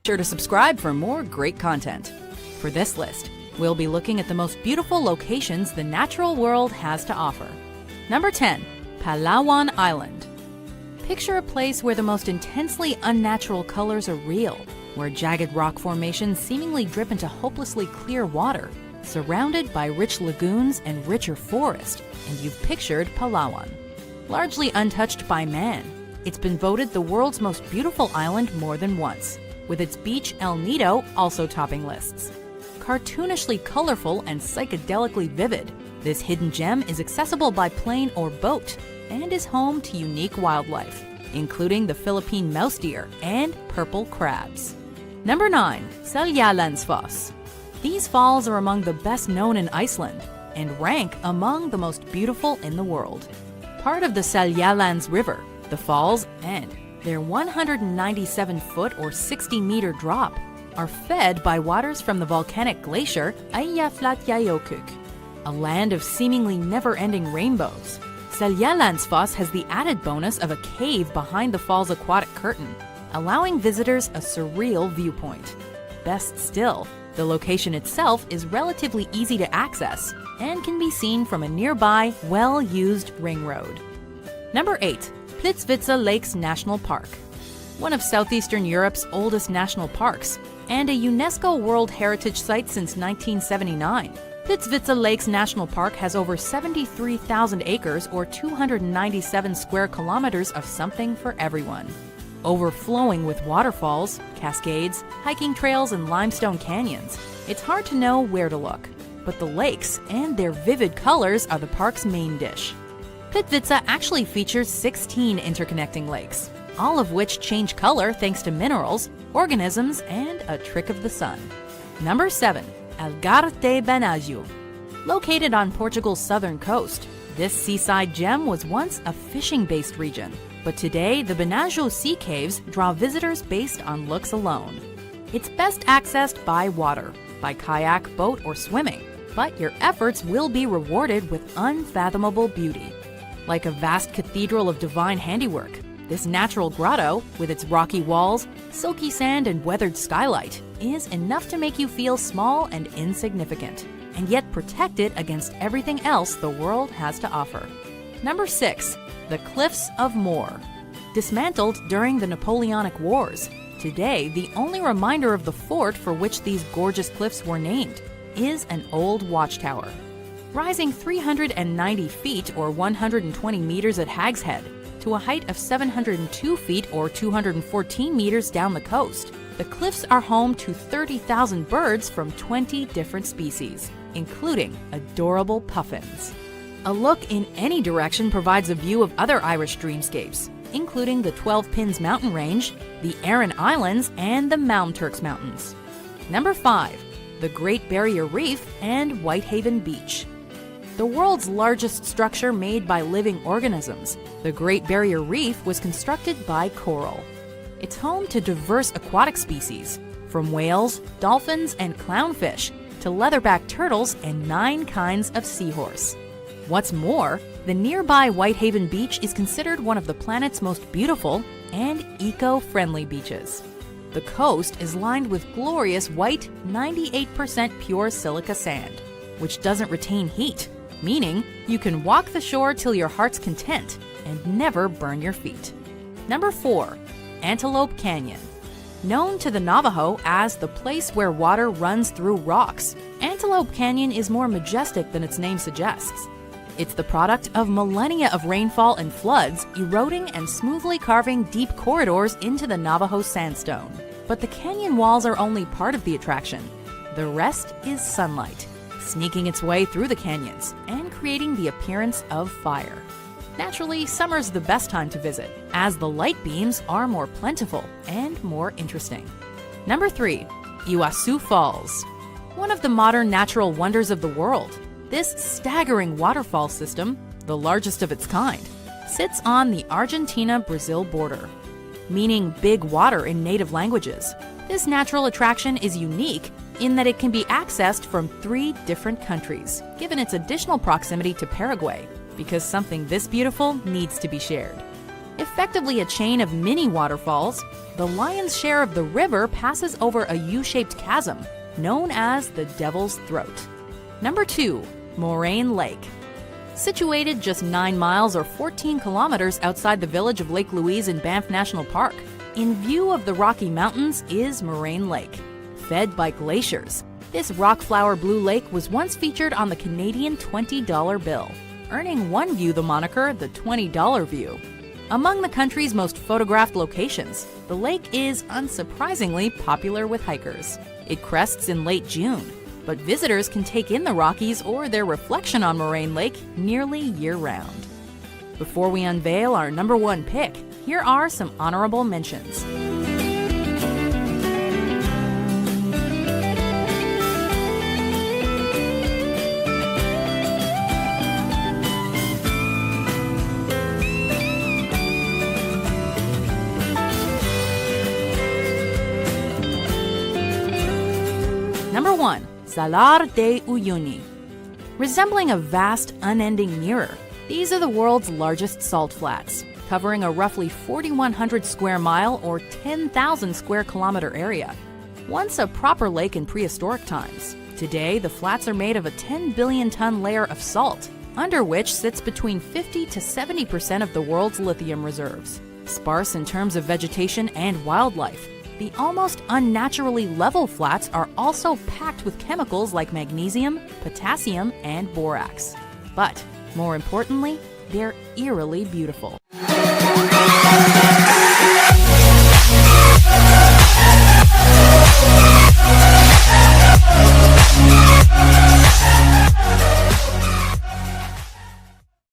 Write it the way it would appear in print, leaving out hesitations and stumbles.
Sure to subscribe for more great content. For this list, we'll be looking at the most beautiful locations the natural world has to offer. Number 10. Palawan Island. Picture a place where the most intensely unnatural colors are real, where jagged rock formations seemingly drip into hopelessly clear water, surrounded by rich lagoons and richer forest, and you've pictured Palawan. Largely untouched by man, it's been voted the world's most beautiful island more than once, with its beach El Nido also topping lists. Cartoonishly colorful and psychedelically vivid, this hidden gem is accessible by plane or boat and is home to unique wildlife, including the Philippine mouse deer and purple crabs. Number 9. Seljalandsfoss. These falls are among the best known in Iceland and rank among the most beautiful in the world. Part of the Seljalands River, the falls and their 197-foot or 60-meter drop are fed by waters from the volcanic glacier Eyjafjallajökull, a land of seemingly never-ending rainbows. Seljalandsfoss has the added bonus of a cave behind the fall's aquatic curtain, allowing visitors a surreal viewpoint. Best still, the location itself is relatively easy to access and can be seen from a nearby, well-used ring road. Number 8. Plitvice Lakes National Park. One of southeastern Europe's oldest national parks and a UNESCO World Heritage Site since 1979. Plitvice Lakes National Park has over 73,000 acres or 297 square kilometers of something for everyone. Overflowing with waterfalls, cascades, hiking trails, and limestone canyons, it's hard to know where to look. But the lakes and their vivid colors are the park's main dish. Plitvice actually features 16 interconnecting lakes, all of which change color thanks to minerals, organisms, and a trick of the sun. Number 7. Algarve de Benajo. Located on Portugal's southern coast, this seaside gem was once a fishing-based region, but today the Benajo Sea Caves draw visitors based on looks alone. It's best accessed by water, by kayak, boat, or swimming, but your efforts will be rewarded with unfathomable beauty. Like a vast cathedral of divine handiwork, this natural grotto, with its rocky walls, silky sand, and weathered skylight, is enough to make you feel small and insignificant, and yet protected against everything else the world has to offer. Number 6. The Cliffs of Moher. Dismantled during the Napoleonic Wars, today the only reminder of the fort for which these gorgeous cliffs were named is an old watchtower. Rising 390 feet or 120 meters at Hag's Head to a height of 702 feet or 214 meters down the coast, the cliffs are home to 30,000 birds from 20 different species, including adorable puffins. A look in any direction provides a view of other Irish dreamscapes, including the 12 Pins mountain range, the Aran Islands, and the Malmturks Mountains. Number 5. The Great Barrier Reef and Whitehaven Beach. The world's largest structure made by living organisms, the Great Barrier Reef was constructed by coral. It's home to diverse aquatic species, from whales, dolphins, and clownfish to leatherback turtles and 9 kinds of seahorse. What's more, the nearby Whitehaven Beach is considered one of the planet's most beautiful and eco-friendly beaches. The coast is lined with glorious white, 98% pure silica sand, which doesn't retain heat, meaning you can walk the shore till your heart's content and never burn your feet. Number 4. Antelope Canyon. Known to the Navajo as the place where water runs through rocks, Antelope Canyon is more majestic than its name suggests. It's the product of millennia of rainfall and floods eroding and smoothly carving deep corridors into the Navajo sandstone. But the canyon walls are only part of the attraction. The rest is sunlight, sneaking its way through the canyons and creating the appearance of fire. Naturally, summer's the best time to visit, as the light beams are more plentiful and more interesting. Number 3. Iguazu Falls. One of the modern natural wonders of the world, this staggering waterfall system, the largest of its kind, sits on the Argentina-Brazil border. Meaning big water in native languages, this natural attraction is unique in that it can be accessed from 3 different countries, given its additional proximity to Paraguay, because something this beautiful needs to be shared. Effectively a chain of mini waterfalls, the lion's share of the river passes over a U-shaped chasm, known as the Devil's Throat. Number 2. Moraine Lake. Situated just 9 miles or 14 kilometers outside the village of Lake Louise in Banff National Park, in view of the Rocky Mountains is Moraine Lake. Fed by glaciers, this rock-flower blue lake was once featured on the Canadian $20 bill, earning one view the moniker the $20 view. Among the country's most photographed locations, the lake is unsurprisingly popular with hikers. It crests in late June, but visitors can take in the Rockies or their reflection on Moraine Lake nearly year-round. Before we unveil our number 1 pick, here are some honorable mentions. Number 1. Salar de Uyuni. Resembling a vast, unending mirror, these are the world's largest salt flats, covering a roughly 4,100 square mile or 10,000 square kilometer area. Once a proper lake in prehistoric times, today the flats are made of a 10 billion ton layer of salt, under which sits between 50 to 70% of the world's lithium reserves. Sparse in terms of vegetation and wildlife, the almost unnaturally level flats are also packed with chemicals like magnesium, potassium, and borax. But, more importantly, they're eerily beautiful.